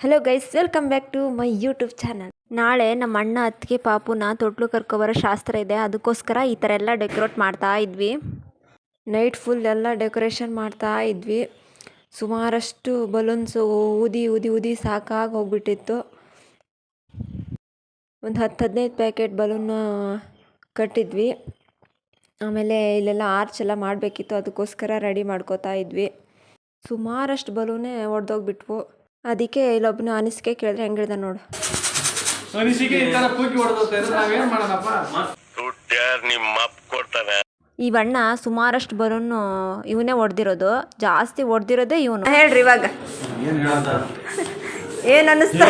Hello guys, welcome back to my YouTube channel. ನಾಳೆ ನಮ್ಮ ಅಣ್ಣ ಅತ್ತಿಗೆ ಪಾಪುನ ತೊಟ್ಲು ಕರ್ಕೊಬರೋ ಶಾಸ್ತ್ರ ಇದೆ. ಅದಕ್ಕೋಸ್ಕರ ಈ ಥರ ಎಲ್ಲ ಡೆಕೋರೇಟ್ ಮಾಡ್ತಾ ಇದ್ವಿ. ನೈಟ್ ಫುಲ್ ಎಲ್ಲ ಡೆಕೋರೇಷನ್ ಮಾಡ್ತಾ ಇದ್ವಿ. ಸುಮಾರಷ್ಟು ಬಲೂನ್ಸು ಊದಿ ಊದಿ ಊದಿ ಸಾಕಾಗಿ ಹೋಗ್ಬಿಟ್ಟಿತ್ತು. ಒಂದು 10-15 ಪ್ಯಾಕೆಟ್ ಬಲೂನ್ ಕಟ್ಟಿದ್ವಿ. ಆಮೇಲೆ ಇಲ್ಲೆಲ್ಲ ಆರ್ಚ್ ಎಲ್ಲ ಮಾಡಬೇಕಿತ್ತು. ಅದಕ್ಕೋಸ್ಕರ ರೆಡಿ ಮಾಡ್ಕೋತಾ ಇದ್ವಿ. ಸುಮಾರಷ್ಟು ಬಲೂನೇ ಒಡೆದೋಗ್ಬಿಟ್ವು. ಅದಕ್ಕೆ ಇಲ್ಲೊಬ್ಬನ ಅನಿಸಿಕೆ ಕೇಳಿದ್ರೆ ಹೆಂಗಿಳ್ದ ನೋಡು. ಈ ಬಣ್ಣ ಸುಮಾರಷ್ಟು ಬಲೂನ್ ಇವನೇ ಹೊಡೆದಿರೋದು. ಜಾಸ್ತಿ ಹೊಡೆದಿರೋದೇ ಇವನು. ಹೇಳ್ರಿ ಇವಾಗ ಏನ್ ಅನ್ನಿಸ್ತಾ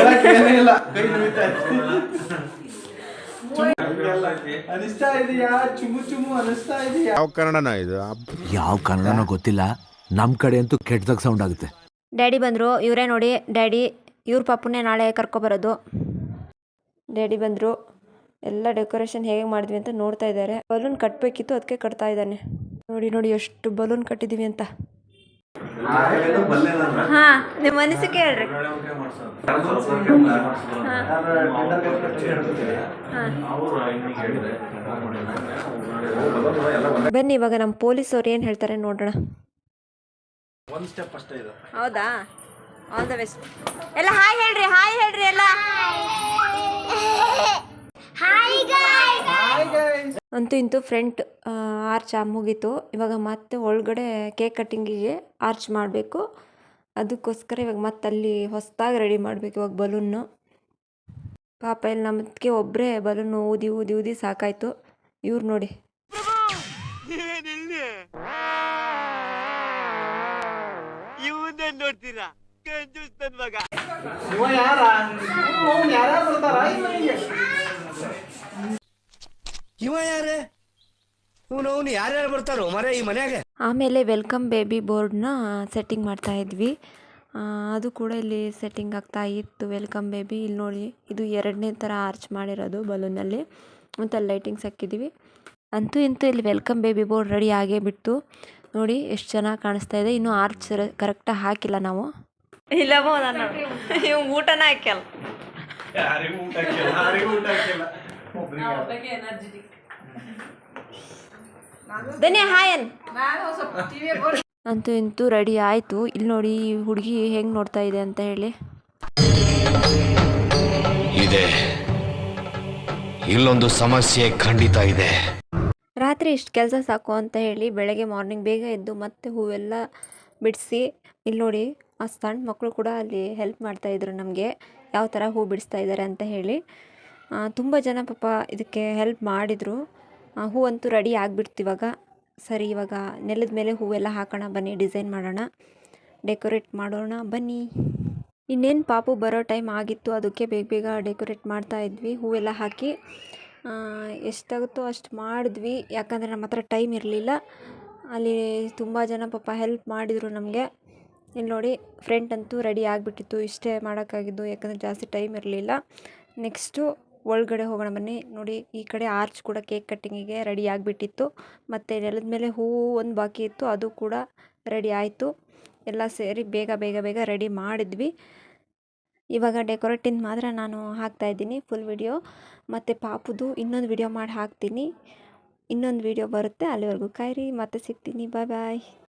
ಯಾವ ಕನ್ನಡನ ಇದು? ಯಾವ ಕನ್ನಡನೋ ಗೊತ್ತಿಲ್ಲ, ನಮ್ ಕಡೆ ಅಂತೂ ಕೆಟ್ಟದಾಗ ಸೌಂಡ್ ಆಗುತ್ತೆ. ಡ್ಯಾಡಿ ಬಂದರು. ಇವರೇ ನೋಡಿ ಡ್ಯಾಡಿ. ಇವ್ರ ಪಾಪುನೇ ನಾಳೆ ಕರ್ಕೊಬರೋದು. ಡ್ಯಾಡಿ ಬಂದರು. ಎಲ್ಲ ಡೆಕೋರೇಷನ್ ಹೇಗೆ ಮಾಡಿದ್ವಿ ಅಂತ ನೋಡ್ತಾ ಇದ್ದಾರೆ. ಬಲೂನ್ ಕಟ್ಟಬೇಕಿತ್ತು, ಅದಕ್ಕೆ ಕಟ್ತಾ ಇದ್ದಾನೆ. ನೋಡಿ ನೋಡಿ ಎಷ್ಟು ಬಲೂನ್ ಕಟ್ಟಿದೀವಿ ಅಂತ. ಹಾಂ, ನಿಮ್ಮ ಅನಿಸಿಕೆ ಹೇಳ್ರಿ. ಬನ್ನಿ ಇವಾಗ ನಮ್ಮ ಪೊಲೀಸ್ ಅವ್ರು ಏನು ಹೇಳ್ತಾರೆ ನೋಡೋಣ. ಹೌದಾ? All the best. ಎಲ್ಲ ಹಾಯ್ ಹೇಳ್ರಿ ಎಲ್ಲ. ಅಂತೂ ಇಂತೂ ಫ್ರಂಟ್ ಆರ್ಚ್ ಮುಗೀತು. ಇವಾಗ ಮತ್ತೆ ಒಳಗಡೆ ಕೇಕ್ ಕಟ್ಟಿಂಗಿಗೆ ಆರ್ಚ್ ಮಾಡಬೇಕು. ಅದಕ್ಕೋಸ್ಕರ ಇವಾಗ ಮತ್ತೆ ಅಲ್ಲಿ ಹೊಸದಾಗಿ ರೆಡಿ ಮಾಡಬೇಕು ಇವಾಗ ಬಲೂನ್ನು. ಪಾಪ ಇಲ್ಲಿ ನಮ್ಮದಕ್ಕೆ ಒಬ್ಬರೇ ಬಲೂನು ಊದಿ ಊದಿ ಊದಿ ಸಾಕಾಯಿತು. ಇವ್ರು ನೋಡಿ. ನೋಡ್ತೀರಾ ಯಾರ್ಯಾರು ಬರ್ತಾರೋ ಮರೆ ಈ ಮನ್ಯಾಗ. ಆಮೇಲೆ ವೆಲ್ಕಮ್ ಬೇಬಿ ಬೋರ್ಡ್ನ ಸೆಟ್ಟಿಂಗ್ ಮಾಡ್ತಾ ಇದ್ವಿ. ಅದು ಕೂಡ ಇಲ್ಲಿ ಸೆಟ್ಟಿಂಗ್ ಆಗ್ತಾ ಇತ್ತು. ವೆಲ್ಕಮ್ ಬೇಬಿ ಇಲ್ಲಿ ನೋಡಿ, ಇದು 2ನೇ ಥರ ಆರ್ಚ್ ಮಾಡಿರೋದು ಬಲೂನಲ್ಲಿ. ಮತ್ತು ಅಲ್ಲಿ ಲೈಟಿಂಗ್ಸ್ ಹಾಕಿದ್ದೀವಿ. ಅಂತೂ ಇಂತೂ ಇಲ್ಲಿ ವೆಲ್ಕಮ್ ಬೇಬಿ ಬೋರ್ಡ್ ರೆಡಿ ಆಗೇ ಬಿಟ್ಟು ನೋಡಿ ಎಷ್ಟು ಚೆನ್ನಾಗಿ ಕಾಣಿಸ್ತಾ ಇದೆ. ಇನ್ನೂ ಆರ್ಚ್ ಕರೆಕ್ಟಾಗಿ ಹಾಕಿಲ್ಲ ನಾವು. ಇಲ್ಲವೋ ನಾನು ಇವ್ ಊಟನ ಹಾಕ್ಯಲ್ಲ. ಅಂತೂ ಇಂತೂ ರೆಡಿ ಆಯಿತು. ಇಲ್ಲಿ ನೋಡಿ ಈ ಹುಡುಗಿ ಹೆಂಗೆ ನೋಡ್ತಾ ಇದೆ ಅಂತ ಹೇಳಿ. ಇದೆ ಇಲ್ಲೊಂದು ಸಮಸ್ಯೆ ಖಂಡಿತ ಇದೆ. ರಾತ್ರಿ ಇಷ್ಟು ಕೆಲಸ ಸಾಕು ಅಂತ ಹೇಳಿ ಬೆಳಗ್ಗೆ ಮಾರ್ನಿಂಗ್ ಬೇಗ ಎದ್ದು ಮತ್ತೆ ಹೂವೆಲ್ಲ ಬಿಡಿಸಿ. ಇಲ್ಲಿ ನೋಡಿ ಆ ಸಣ್ಣ ಮಕ್ಕಳು ಕೂಡ ಅಲ್ಲಿ ಹೆಲ್ಪ್ ಮಾಡ್ತಾಯಿದ್ರು ನಮಗೆ, ಯಾವ ಥರ ಹೂ ಬಿಡಿಸ್ತಾ ಇದ್ದಾರೆ ಅಂತ ಹೇಳಿ. ತುಂಬ ಜನ ಪಾಪ ಇದಕ್ಕೆ ಹೆಲ್ಪ್ ಮಾಡಿದರು. ಹೂ ಅಂತೂ ರೆಡಿ ಆಗಿಬಿಡ್ತು ಇವಾಗ. ಸರಿ, ಇವಾಗ ನೆಲದ ಮೇಲೆ ಹೂವೆಲ್ಲ ಹಾಕೋಣ ಬನ್ನಿ, ಡಿಸೈನ್ ಮಾಡೋಣ, ಡೆಕೋರೇಟ್ ಮಾಡೋಣ ಬನ್ನಿ. ಇನ್ನೇನು ಪಾಪು ಬರೋ ಟೈಮ್ ಆಗಿತ್ತು. ಅದಕ್ಕೆ ಬೇಗ ಬೇಗ ಡೆಕೋರೇಟ್ ಮಾಡ್ತಾ ಇದ್ವಿ. ಹೂವೆಲ್ಲ ಹಾಕಿ ಎಷ್ಟಾಗುತ್ತೋ ಅಷ್ಟು ಮಾಡಿದ್ವಿ. ಯಾಕಂದರೆ ನಮ್ಮ ಹತ್ರ ಟೈಮ್ ಇರಲಿಲ್ಲ. ಅಲ್ಲಿ ತುಂಬ ಜನ ಪಾಪ ಹೆಲ್ಪ್ ಮಾಡಿದರು ನಮಗೆ. ಇಲ್ಲಿ ನೋಡಿ ಫ್ರಂಟ್ ಅಂತೂ ರೆಡಿ ಆಗಿಬಿಟ್ಟಿತ್ತು. ಇಷ್ಟೇ ಮಾಡೋಕ್ಕಾಗಿದ್ದು, ಯಾಕಂದರೆ ಜಾಸ್ತಿ ಟೈಮ್ ಇರಲಿಲ್ಲ. ನೆಕ್ಸ್ಟು ಒಳಗಡೆ ಹೋಗೋಣ ಬನ್ನಿ. ನೋಡಿ ಈ ಕಡೆ ಆರ್ಚ್ ಕೂಡ ಕೇಕ್ ಕಟ್ಟಿಂಗಿಗೆ ರೆಡಿ ಆಗಿಬಿಟ್ಟಿತ್ತು. ಮತ್ತು ನೆಲದ ಮೇಲೆ ಹೂವು ಒಂದು ಬಾಕಿ ಇತ್ತು, ಅದು ಕೂಡ ರೆಡಿ ಆಯಿತು. ಎಲ್ಲ ಸೇರಿ ಬೇಗ ಬೇಗ ಬೇಗ ರೆಡಿ ಮಾಡಿದ್ವಿ. ಇವಾಗ ಡೆಕೋರೇಟಿಂದ ಮಾತ್ರ ನಾನು ಹಾಕ್ತಾಯಿದ್ದೀನಿ ಫುಲ್ ವಿಡಿಯೋ. ಮತ್ತು ಪಾಪುದು ಇನ್ನೊಂದು ವಿಡಿಯೋ ಮಾಡಿ ಹಾಕ್ತೀನಿ. ಇನ್ನೊಂದು ವಿಡಿಯೋ ಬರುತ್ತೆ, ಅಲ್ಲಿವರೆಗೂ ಕಾಯಿರಿ. ಮತ್ತೆ ಸಿಗ್ತೀನಿ. ಬಾಯ್ ಬಾಯ್.